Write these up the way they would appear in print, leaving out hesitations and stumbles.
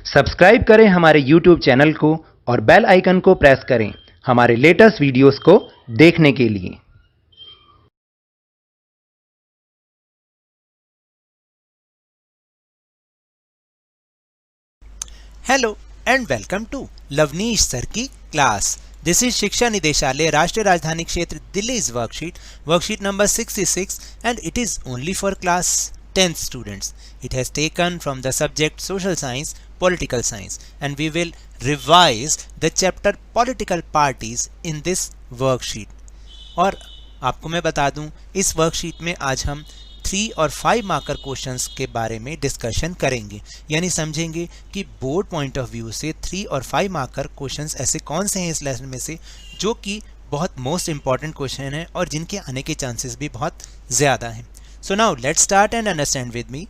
Subscribe करें हमारे YouTube channel को और बेल आइकन को प्रेस करें हमारे लेटेस्ट वीडियोस को देखने के लिए। Hello and welcome to Lovneesh sir की क्लास। This is Shiksha Nideshalaya Rashtriya Rajdhani Kshetra Delhi is worksheet number 66 and it is only for class 10th students. It has taken from the subject social science, political science, and we will revise the chapter political parties in this worksheet. और आपको मैं बता दूं, इस worksheet में आज हम 3 और 5 मार्कर क्वेश्चंस के बारे में डिस्कशन करेंगे, यानी समझेंगे कि बोर्ड पॉइंट ऑफ व्यू से 3 और 5 मार्कर क्वेश्चंस ऐसे कौन से हैं इस लेसन में से जो कि बहुत मोस्ट इंपॉर्टेंट क्वेश्चन हैं और जिनके आने के चांसेस भी बहुत ज़्यादा हैं। So now let's start and understand with me.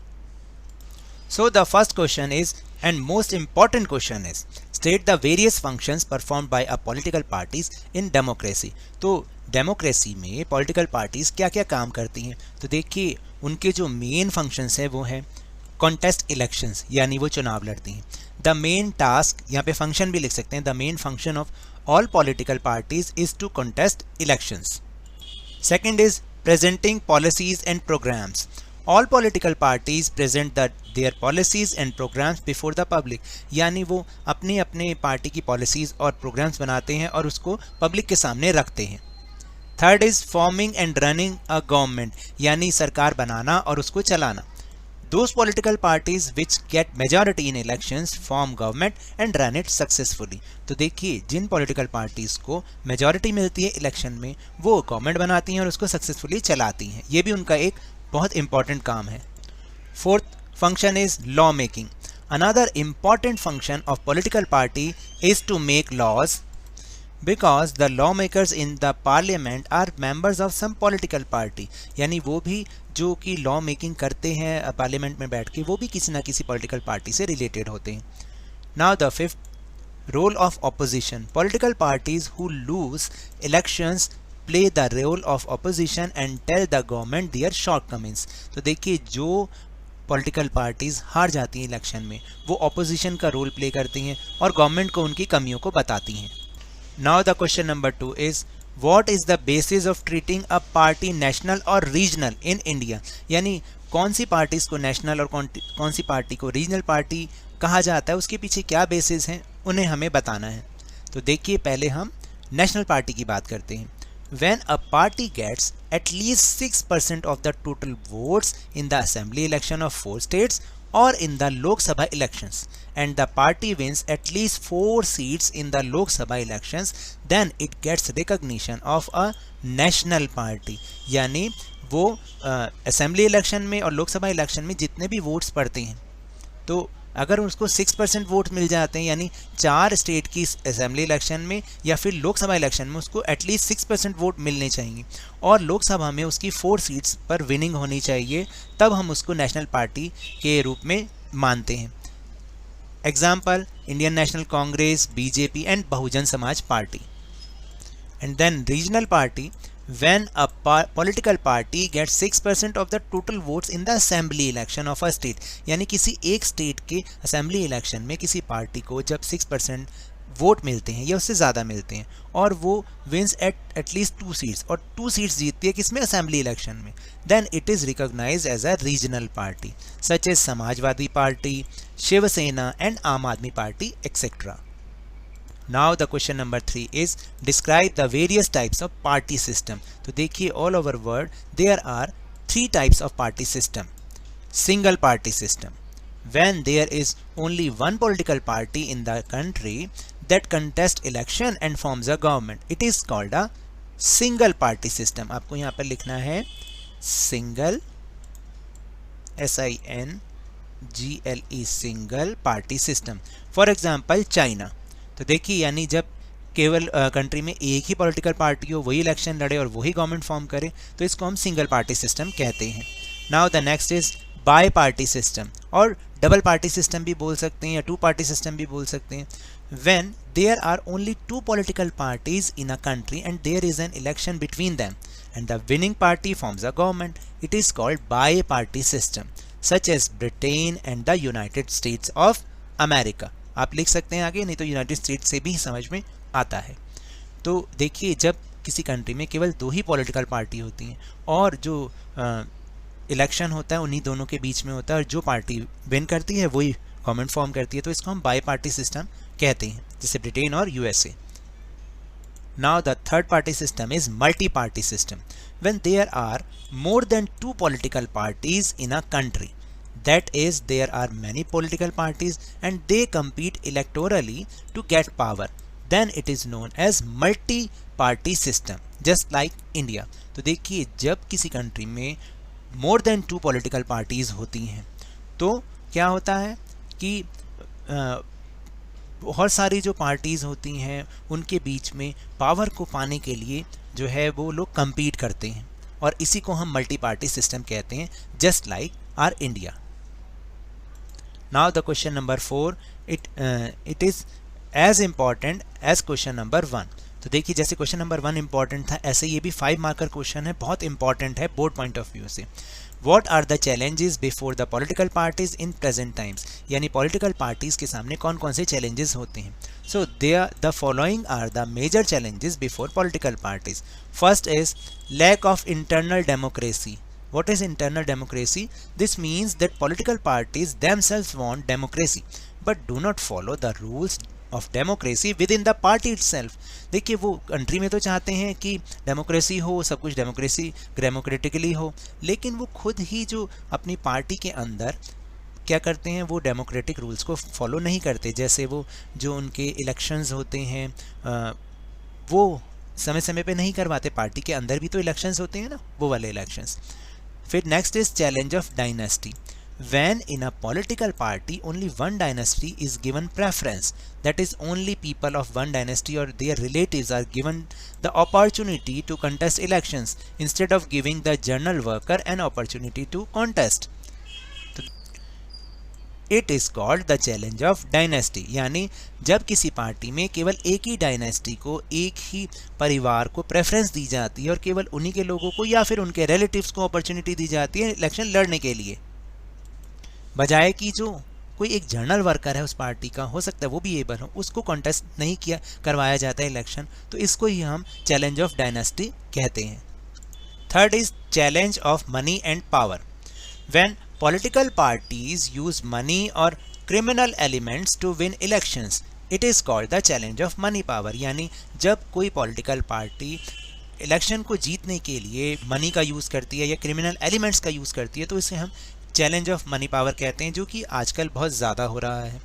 So the first question is, and most important question is, state the various functions performed by a political parties in democracy. तो डेमोक्रेसी में political parties क्या क्या काम करती हैं, तो देखिए उनके जो मेन फंक्शंस हैं वो हैं कॉन्टेस्ट इलेक्शंस, यानी वो चुनाव लड़ती हैं। द मेन टास्क, यहाँ पे फंक्शन भी लिख सकते हैं, the main function of all political parties is to contest elections. Second is presenting policies and programmes. All political parties present their policies and programs before the public, यानी वो अपने अपने पार्टी की पॉलिसीज़ और प्रोग्राम्स बनाते हैं और उसको पब्लिक के सामने रखते हैं। Third is forming and running a government, यानी सरकार बनाना और उसको चलाना। Those political parties which get majority in elections form government and run it successfully. तो देखिए जिन पॉलिटिकल पार्टीज़ को मेजॉरिटी मिलती है इलेक्शन में वो गवर्नमेंट बनाती हैं और उसको सक्सेसफुली चलाती हैं, ये भी उनका एक बहुत इंपॉर्टेंट काम है। Fourth function is law making. Another important function of political party is to make laws because the law makers in the parliament are members of some political party, यानी वो भी जो कि लॉ मेकिंग करते हैं parliament में बैठ के वो भी किसी ना किसी पॉलिटिकल पार्टी से रिलेटेड होते हैं। Now the fifth, role of opposition. Political parties who lose elections play the role of opposition and tell the government their shortcomings. तो देखिए जो पॉलिटिकल पार्टीज हार जाती हैं इलेक्शन में वो ऑपोजिशन का रोल प्ले करती हैं और गवर्नमेंट को उनकी कमियों को बताती हैं। Now the question number 2 is what is the basis of treating a party national और रीजनल इन इंडिया, यानी कौन सी पार्टीज को नेशनल और कौन सी पार्टी को रीजनल पार्टी कहा जाता है, उसके पीछे क्या बेसिस हैं उन्हें हमें बताना है। तो देखिए पहले हम नेशनल पार्टी की बात करते हैं। When a party gets at least 6% of the total votes in the assembly election of 4 states or in the Lok Sabha elections and the party wins at least 4 seats in the Lok Sabha elections, then it gets recognition of a national party, यानी वो assembly election में और Lok Sabha election में जितने भी votes पड़ते हैं तो अगर उसको 6% वोट मिल जाते हैं, यानी 4 स्टेट की असेंबली इलेक्शन में या फिर लोकसभा इलेक्शन में उसको एटलीस्ट 6% वोट मिलने चाहिए और लोकसभा में उसकी 4 सीट्स पर विनिंग होनी चाहिए, तब हम उसको नेशनल पार्टी के रूप में मानते हैं। Example Indian National Congress, BJP and Bahujan Samaj party. And then regional party, when a political party gets 6% of the total votes in the assembly election of a state, यानी किसी एक स्टेट के असेंबली इलेक्शन में किसी पार्टी को जब 6% vote मिलते हैं या उससे ज़्यादा मिलते हैं और वो विंस एट लीस्ट 2 सीट्स और 2 सीट्स जीतती है किसमें, असेंबली इलेक्शन में, then it is recognised as a regional party such as Samajwadi party, Shiv Sena and Aam Aadmi party etcetera. Now the question number 3 is describe the various types of party system. तो देखिए all over world there are 3 types of party system. Single party system, when there is only one political party in the country that contests election and forms a government, it is called a single party system. आपको यहाँ पर लिखना है single, SINGLE, single party system. For example China. तो देखिए यानी जब केवल कंट्री में एक ही पॉलिटिकल पार्टी हो, वही इलेक्शन लड़े और वही गवर्नमेंट फॉर्म करे, तो इसको हम सिंगल पार्टी सिस्टम कहते हैं। Now the next is by party system, और डबल पार्टी सिस्टम भी बोल सकते हैं या 2 पार्टी सिस्टम भी बोल सकते हैं। When there are only 2 political parties in a country and there is an election between them and the winning party forms a government, it is called bi party system, such as Britain and the United States of America, आप लिख सकते हैं आगे, नहीं तो United states से भी समझ में आता है। तो देखिए जब किसी कंट्री में केवल 2 ही पॉलिटिकल पार्टी होती हैं और जो इलेक्शन होता है उन्हीं दोनों के बीच में होता है और जो पार्टी विन करती है वही गवर्नमेंट फॉर्म करती है, तो इसको हम बाई पार्टी सिस्टम कहते हैं, जैसे ब्रिटेन और USA. Now the third party system is multi-party system, when there are more than 2 political parties in a country. That is, there are many political parties and they compete electorally to get power. Then it is known as multi-party system, just like India. तो देखिए जब किसी country में more than 2 political parties होती हैं तो क्या होता है कि बहुत सारी जो पार्टीज़ होती हैं उनके बीच में पावर को पाने के लिए जो है वो लोग compete करते हैं और इसी को हम मल्टी पार्टी सिस्टम कहते हैं, just like our India. Now the question number 4 it is as important as question number 1। तो देखिए जैसे क्वेश्चन नंबर 1 इंपॉर्टेंट था, ऐसे ये भी 5 मार्कर क्वेश्चन है, बहुत इंपॉर्टेंट है बोर्ड पॉइंट ऑफ व्यू से। What are the challenges before the political parties in present times? यानी पॉलिटिकल पार्टीज के सामने कौन कौन से चैलेंजेस होते हैं। So the following are the major challenges before political parties. First is lack of internal democracy. What is internal democracy? This means that political parties themselves want democracy but do not follow the rules of democracy with in the party itself. देखिए वो country में तो चाहते हैं कि democracy हो, सब कुछ डेमोक्रेटिकली हो, लेकिन वो खुद ही जो अपनी पार्टी के अंदर क्या करते हैं, वो डेमोक्रेटिक रूल्स को फॉलो नहीं करते। जैसे वो जो उनके इलेक्शंस होते हैं वो समय समय पे नहीं करवाते, पार्टी के अंदर भी तो इलेक्शंस होते हैं ना, वो वाले इलेक्शंस। फिर next is challenge of dynasty. When in a political party only one dynasty is given preference, that is only people of one dynasty or their relatives are given the opportunity to contest elections instead of giving the general worker an opportunity to contest. It is called the challenge of dynasty। यानी जब किसी party में केवल एक ही dynasty को, एक ही परिवार को प्रेफरेंस दी जाती है और केवल उन्हीं के लोगों को या फिर उनके रिलेटिव्स को अपॉर्चुनिटी दी जाती है इलेक्शन लड़ने के लिए, बजाय कि जो कोई एक जनरल वर्कर है उस पार्टी का, हो सकता है वो भी एबल हो, उसको कॉन्टेस्ट नहीं करवाया जाता है इलेक्शन, तो इसको ही हम चैलेंज ऑफ डायनेस्टी कहते हैं। Third is challenge of money and power. When political parties use money और criminal elements to win elections, it is called the challenge of money power. यानी जब कोई पॉलिटिकल पार्टी इलेक्शन को जीतने के लिए मनी का यूज़ करती है या क्रिमिनल एलिमेंट्स का यूज़ करती है, तो इसे हम चैलेंज ऑफ मनी पावर कहते हैं, जो कि आजकल बहुत ज़्यादा हो रहा है।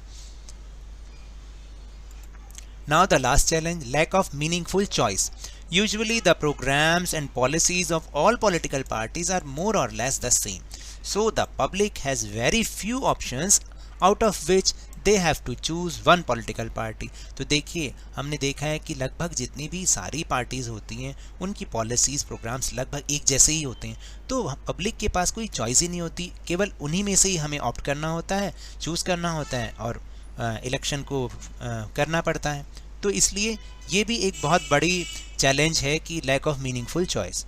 Now the last challenge, lack of meaningful choice. Usually the programs and policies of all political parties are more or less the same, so the public has very few options out of which they have to choose one political party। तो देखिए हमने देखा है कि लगभग जितनी भी सारी पार्टीज होती हैं उनकी पॉलिसीज प्रोग्राम्स लगभग एक जैसे ही होते हैं, तो पब्लिक के पास कोई चॉइस ही नहीं होती, केवल उन्हीं में से ही हमें ऑप्ट करना होता है, चूज़ करना होता है और इलेक्शन को करना पड़ता है। तो इसलिए ये भी एक बहुत बड़ी चैलेंज है कि lack of meaningful choice.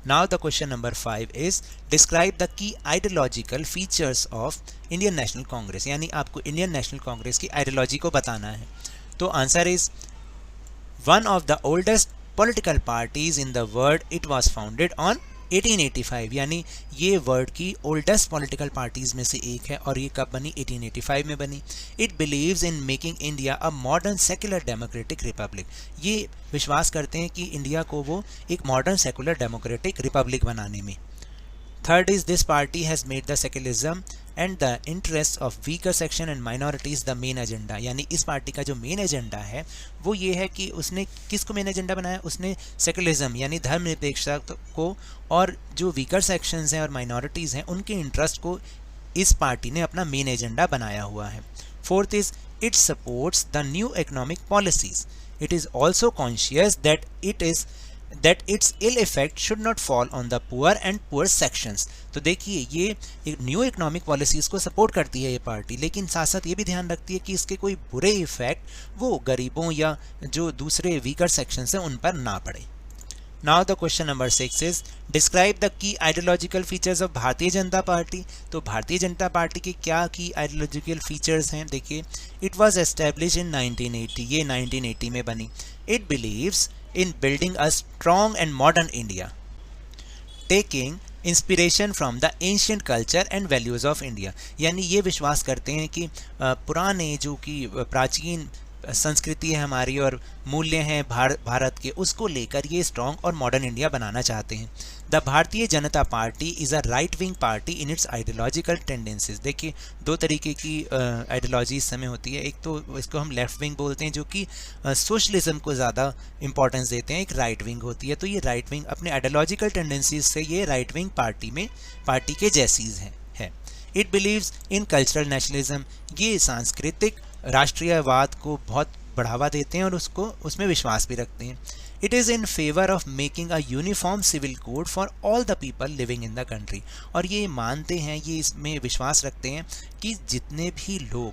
Now the question number 5 is describe the key ideological features of Indian National Congress। यानी आपको इंडियन नेशनल कांग्रेस की आइडियोलॉजी को बताना है। तो answer is one of the oldest political parties in the world, it was founded on 1885। यानी ये world की ओल्डेस्ट पॉलिटिकल पार्टीज में से एक है और ये कब बनी, 1885 में बनी। It believes in making India a modern secular democratic Republic. ये विश्वास करते हैं कि इंडिया को वो एक मॉडर्न सेक्युलर डेमोक्रेटिक रिपब्लिक बनाने में। Third is this party has made the secularism and the interest of weaker section and minorities the main agenda. यानी इस पार्टी का जो मेन एजेंडा है वो ये है कि उसने किसको मेन एजेंडा बनाया, उसने सेक्युलरिज्म यानी धर्मनिरपेक्षता को और जो वीकर सेक्शंस हैं और माइनॉरिटीज़ हैं उनके इंटरेस्ट को इस पार्टी ने अपना मेन एजेंडा बनाया हुआ है। Fourth is it supports the new economic policies. It is also conscious that its ill effect should not fall on the poor and poor sections। तो देखिए ये न्यू इकोनॉमिक पॉलिसीज़ को support करती है ये पार्टी, लेकिन साथ साथ ये भी ध्यान रखती है कि इसके कोई बुरे इफेक्ट वो गरीबों या जो दूसरे वीकर सेक्शंस हैं उन पर ना पड़े। Now the question number 6 is describe the key ideological features of Bharatiya Janata party. तो भारतीय जनता पार्टी के क्या की आइडियोलॉजिकल फीचर्स हैं, देखिए इट वाज एस्टैब्लिश इन 1980, ये 1980 में बनी। It believes in building a strong and modern India, taking inspiration from the ancient culture and values of India. यानी ये विश्वास करते हैं कि पुराने जो कि प्राचीन संस्कृति है हमारी और मूल्य हैं भारत के, उसको लेकर ये स्ट्रॉन्ग और मॉडर्न इंडिया बनाना चाहते हैं। The Bharatiya Janata party is a right wing party in its ideological tendencies. देखिए दो तरीके की आइडियोलॉजी इस समय होती है, एक तो इसको हम लेफ्ट विंग बोलते हैं जो कि सोशलिज्म को ज़्यादा इंपॉर्टेंस देते हैं, एक राइट विंग होती है। तो ये राइट विंग अपने आइडियोलॉजिकल टेंडेंसीज से ये राइट विंग पार्टी के जैसी है। It believes in cultural nationalism, ये सांस्कृतिक राष्ट्रीयवाद को बहुत बढ़ावा देते हैं और उसमें विश्वास भी रखते हैं। It is in favour of making a uniform civil code for all the people living in the country. और ये मानते हैं, ये इसमें विश्वास रखते हैं कि जितने भी लोग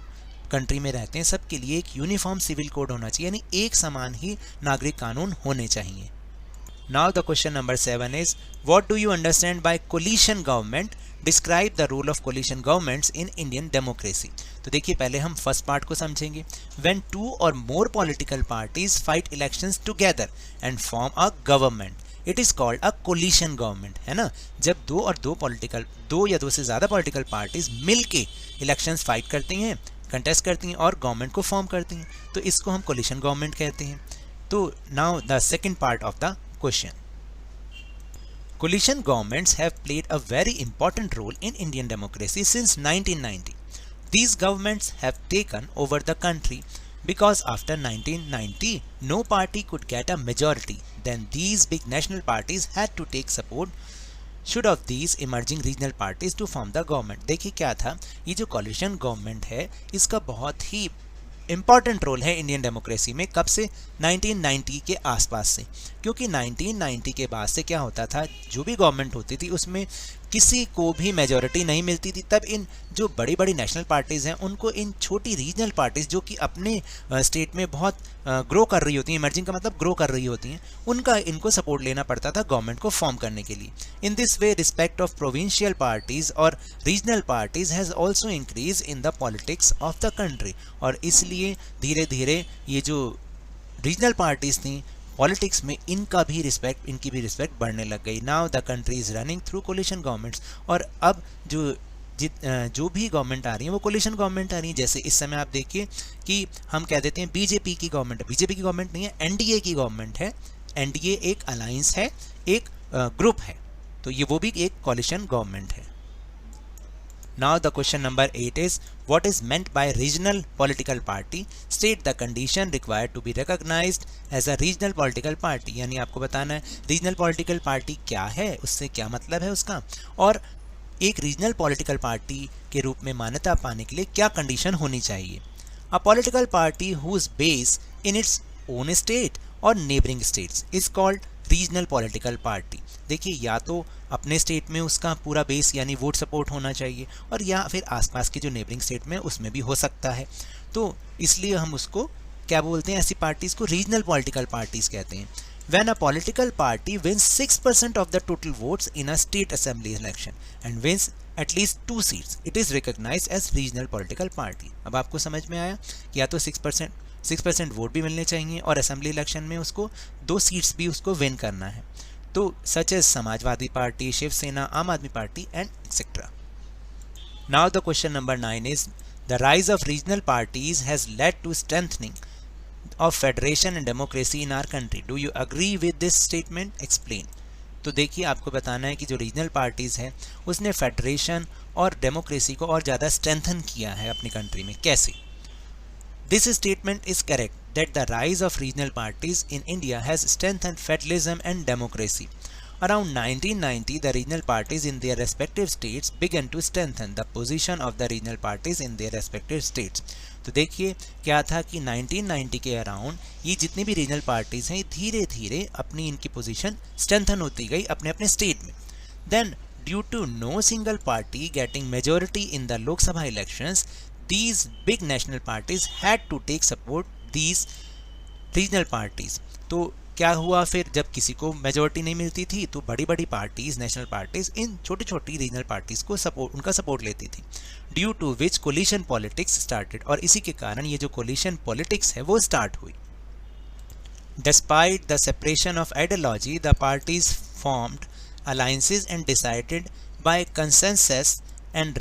कंट्री में रहते हैं सबके लिए एक यूनिफॉर्म सिविल कोड होना चाहिए, यानी एक समान ही नागरिक कानून होने चाहिए। Now the question number 7 is what do you understand by coalition government, describe the role of coalition governments in Indian democracy. तो देखिए पहले हम फर्स्ट पार्ट को समझेंगे। When 2 or more political parties fight elections together and form a government, it is called a coalition government, है ना। जब दो या दो से ज़्यादा पॉलिटिकल पार्टीज मिलके इलेक्शंस फाइट करती हैं, कंटेस्ट करती हैं और गवर्नमेंट को फॉर्म करती हैं, तो इसको हम कोलिशन गवर्नमेंट कहते हैं। तो now the second part of the question. Coalition governments have played a very important role in Indian democracy since 1990. These governments have taken over the country because after 1990 no party could get a majority. Then these big national parties had to take should of these emerging regional parties to form the government. देखिए क्या था, ये जो coalition government है इसका बहुत ही important role है Indian democracy में। कब से? 1990 के आसपास से, क्योंकि 1990 के बाद से क्या होता था, जो भी गवर्नमेंट होती थी उसमें किसी को भी मेजॉरिटी नहीं मिलती थी। तब इन जो बड़ी बड़ी नेशनल पार्टीज़ हैं उनको इन छोटी रीजनल पार्टीज़ जो कि अपने स्टेट में बहुत ग्रो कर रही होती हैं, इमर्जिंग का मतलब ग्रो कर रही होती हैं, इनको सपोर्ट लेना पड़ता था गवर्नमेंट को फॉर्म करने के लिए। In this way respect of provincial parties और regional parties has also increase in the politics of the country. और इसलिए धीरे धीरे ये जो रीजनल पार्टीज़ थी पॉलिटिक्स में इनकी भी रिस्पेक्ट बढ़ने लग गई। Now the country is running through coalition governments. और अब जो भी गवर्नमेंट आ रही है वो कोलिशन गवर्नमेंट आ रही है। जैसे इस समय आप देखिए कि हम कह देते हैं बीजेपी की गवर्नमेंट है, बीजेपी की गवर्नमेंट नहीं है, एनडीए की गवर्नमेंट है। एनडीए एक अलायंस है, एक ग्रुप है, तो ये वो भी एक कोलिशन गवर्नमेंट है। Now the question number 8 is what is meant by regional political party? State the condition required to be recognized as a regional political party. यानी आपको बताना है regional political party क्या है, उससे क्या मतलब है उसका, और एक regional political party के रूप में मान्यता पाने के लिए क्या कंडीशन होनी चाहिए। A political party whose base in its own state or neighboring states is called regional political party. देखिए या तो अपने स्टेट में उसका पूरा बेस यानी वोट सपोर्ट होना चाहिए, और या फिर आसपास के जो नेबरिंग स्टेट में उसमें भी हो सकता है। तो इसलिए हम उसको क्या बोलते हैं, ऐसी पार्टीज़ को रीजनल पॉलिटिकल पार्टीज़ कहते हैं। When a political party wins 6% of the total votes in a state assembly election and wins at least 2 seats, it is recognised as regional political party. अब आपको समझ में आया, या तो 6% वोट भी मिलने चाहिए और असेंबली इलेक्शन में उसको 2 सीट्स भी उसको विन करना है। तो such as Samajwadi party, Shiv Sena, Aam Aadmi party and etcetera. Now the question number 9 is the rise of regional parties has led to strengthening of federation and democracy in our country. Do you agree with this statement? Explain. तो देखिए आपको बताना है कि जो regional parties है उसने federation और डेमोक्रेसी को और ज़्यादा स्ट्रेंथन किया है अपनी कंट्री में। कैसे? This statement is correct that the rise of regional parties in India has strengthened federalism and democracy. Around 1990, the regional parties in their respective states began to strengthen the position of the regional parties in their respective states. तो देखिए क्या था कि 1990 के around ये जितनी भी regional parties हैं धीरे धीरे अपनी इनकी पोजीशन स्ट्रेंथन होती गई अपने अपने स्टेट में। Then due to no single party getting majority in the Lok Sabha elections, these big national parties had to take support these regional parties. तो क्या हुआ फिर, जब किसी को मेजोरिटी नहीं मिलती थी तो बड़ी बड़ी पार्टीज, नेशनल पार्टीज इन छोटी छोटी रीजनल पार्टीज को उनका सपोर्ट लेती थी, due to which coalition politics started, और इसी के कारण ये जो कोलिशन पॉलिटिक्स है वो स्टार्ट हुई। Despite the separation of ideology, the parties formed alliances and decided by consensus and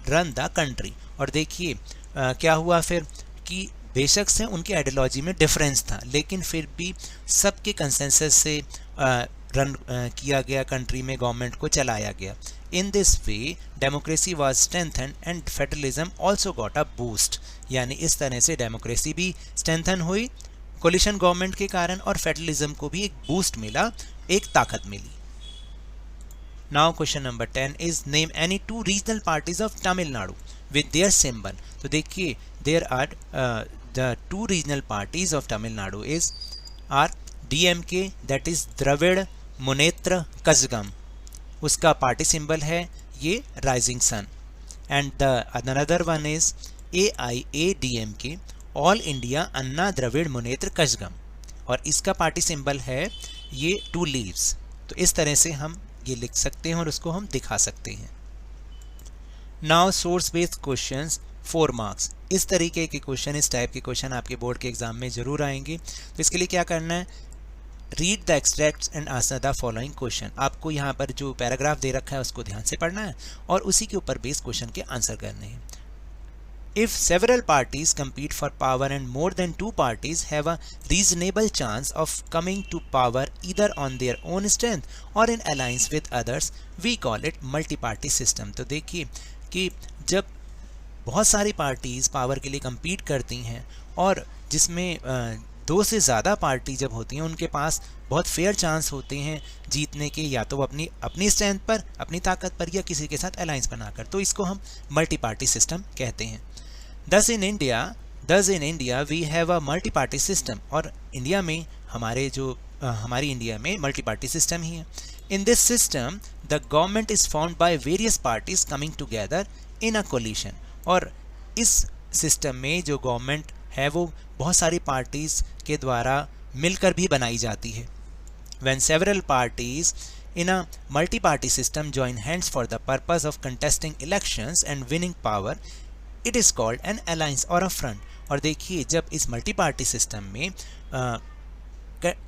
run the country। और देखिए क्या हुआ फिर कि बेशक से उनकी आइडियोलॉजी में डिफरेंस था, लेकिन फिर भी सबके कंसेंसस से रन किया गया, कंट्री में गवर्नमेंट को चलाया गया। इन this way democracy was strengthen and federalism also got a boost, यानी इस तरह से डेमोक्रेसी भी स्ट्रेंथन हुई कोलिशन गवर्नमेंट के कारण, और फेडरलिज्म को भी एक बूस्ट मिला, एक ताकत मिली। Now question number 10 is name any two regional parties of Tamil Nadu with their symbol. तो देखिए there are the two regional parties of Tamil Nadu is are DMK, that is Dravida Munnetra Kazhagam, उसका पार्टी सिंबल है ये rising sun, and the another one is AIADMK, all India Anna Dravida Munnetra Kazhagam, और इसका party symbol है ये 2 leaves. तो इस तरह से हम ये लिख सकते हैं और उसको हम दिखा सकते हैं। Now source based questions 4 marks, इस तरीके के क्वेश्चन, इस टाइप के क्वेश्चन आपके बोर्ड के एग्जाम में जरूर आएंगे। तो इसके लिए क्या करना है, read the extracts and answer the following question. आपको यहाँ पर जो पैराग्राफ दे रखा है उसको ध्यान से पढ़ना है और उसी के ऊपर बेस्ड क्वेश्चन के आंसर करने हैं। If several parties compete for power and more than 2 parties have a reasonable chance of coming to power either on their own strength or in alliance with others, we call it multi-party system। तो देखिए कि जब बहुत सारी parties power के लिए compete करती हैं और जिसमें 2 से ज़्यादा पार्टी जब होती हैं उनके पास बहुत फेयर चांस होते हैं जीतने के, या तो अपनी स्ट्रेंथ पर, अपनी ताकत पर, या किसी के साथ अलायंस बनाकर, तो इसको हम मल्टी पार्टी सिस्टम कहते हैं। Thus in India we have a multi-party system, और इंडिया में हमारी इंडिया में मल्टी पार्टी सिस्टम ही है। In this system the government is formed by various parties coming together in a coalition, और इस system में जो गवर्नमेंट है वो बहुत सारी पार्टीज के द्वारा मिलकर भी बनाई जाती है। When several parties in a multi-party system join hands for the purpose of contesting elections and winning power, it is called an alliance और अ फ्रंट। और देखिए जब इस मल्टी पार्टी सिस्टम में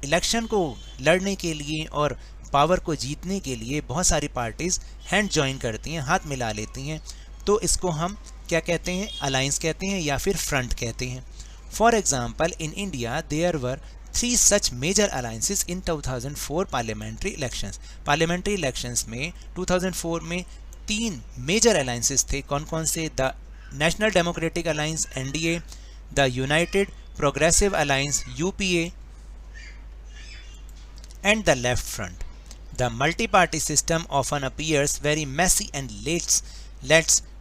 इलेक्शन को लड़ने के लिए और पावर को जीतने के लिए बहुत सारी पार्टीज हैंड जॉइन करती हैं, हाथ मिला लेती हैं, तो इसको हम क्या कहते हैं, अलायंस कहते हैं या फिर फ्रंट कहते हैं। For example in India there were 3 such major alliances इन 2004 पार्लियामेंट्री इलेक्शंस। पार्लियामेंट्री इलेक्शंस में 2004 में 3 मेजर अलायंसेस थे। कौन कौन से? The national democratic alliance NDA, the United progressive alliance UPA and the left front. The multi-party system often appears very messy and leads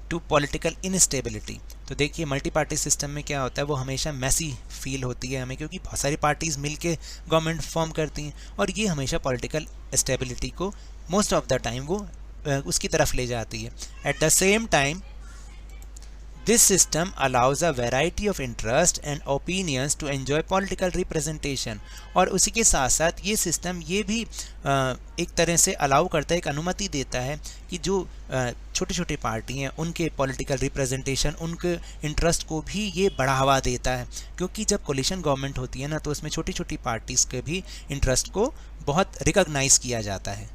to political instability. तो देखिए multi party system में क्या होता है, वो हमेशा मैसी फील होती है हमें, क्योंकि बहुत सारी पार्टीज मिलके गवर्नमेंट फॉर्म करती हैं और ये हमेशा पॉलिटिकल स्टेबिलिटी को मोस्ट ऑफ द टाइम वो उसकी तरफ ले जाती है। At the same time This system allows a variety of interest and opinions to enjoy political representation. और उसी के साथ साथ ये सिस्टम ये भी एक तरह से अलाउ करता है, एक अनुमति देता है कि जो छोटी छोटी पार्टी हैं उनके पॉलिटिकल रिप्रेजेंटेशन, उनके इंटरेस्ट को भी ये बढ़ावा देता है, क्योंकि जब कोलिशन गवर्नमेंट होती है ना तो उसमें छोटी छोटी पार्टीज़ के भी इंटरेस्ट को बहुत रिकॉग्नाइज किया जाता है।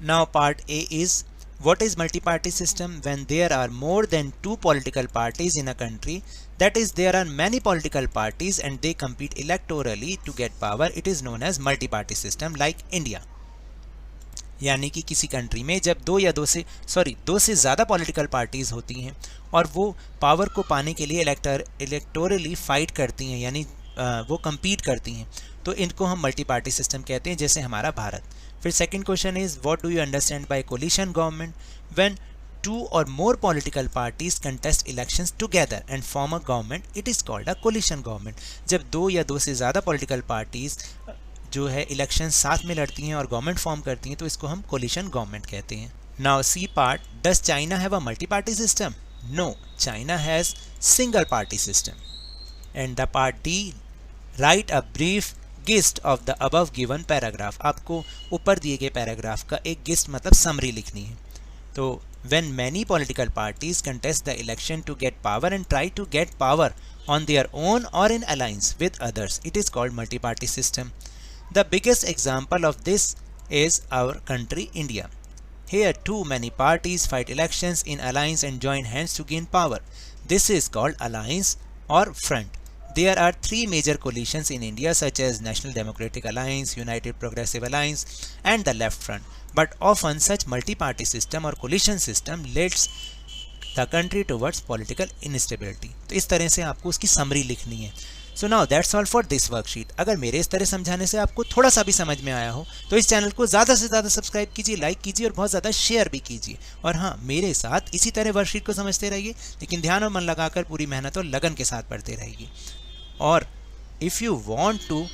Now part A is what is multi-party system? When there are more than 2 political parties in a country, that is there are many political parties and they compete electorally to get power, it is known as multi-party system like India। यानी कि किसी country में जब 2 से ज़्यादा political parties होती हैं और वो पावर को पाने के लिए इलेक्टोरली फाइट करती हैं, यानी वो compete करती हैं, तो इनको हम मल्टी पार्टी सिस्टम कहते हैं, जैसे हमारा भारत। फिर second question is what do you understand by coalition government? When 2 or more political parties contest elections together and form a government, it is called a coalition government। जब 2 या 2 से ज़्यादा political parties जो है इलेक्शन साथ में लड़ती हैं और गवर्नमेंट फॉर्म करती हैं तो इसको हम कोलिशन गवर्नमेंट कहते हैं। Now C part, does China have a multi party system? No, China has single party system. And the part D, write a brief gist of the above given paragraph, आपको ऊपर दिए गए paragraph का एक gist मतलब summary लिखनी है। तो when many political parties contest the election to get power and try to get power on their own or in alliance with others, it is called multi-party system. The biggest example of this is our country India. Here too many parties fight elections in alliance and join hands to gain power. This is called alliance or front. There are three major coalitions in India such as National Democratic Alliance, United Progressive Alliance and the Left Front. But often such multi-party system or coalition system leads the country towards political instability. तो इस तरह से आपको उसकी summary लिखनी है। So now that's all for this worksheet. अगर मेरे इस तरह समझाने से आपको थोड़ा सा भी समझ में आया हो तो इस चैनल को ज़्यादा से ज़्यादा सब्सक्राइब कीजिए, लाइक कीजिए और बहुत ज़्यादा शेयर भी कीजिए। और हाँ, मेरे साथ इसी तरह वर्कशीट को समझते रहिए, लेकिन ध्यान और मन लगाकर पूरी मेहनत और लगन के साथ पढ़ते रहिए। और if you want to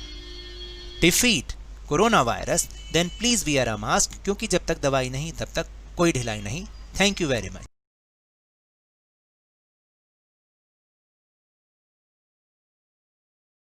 defeat corona virus then please wear a mask, क्योंकि जब तक दवाई नहीं तब तक कोई ढिलाई नहीं। Thank you very much.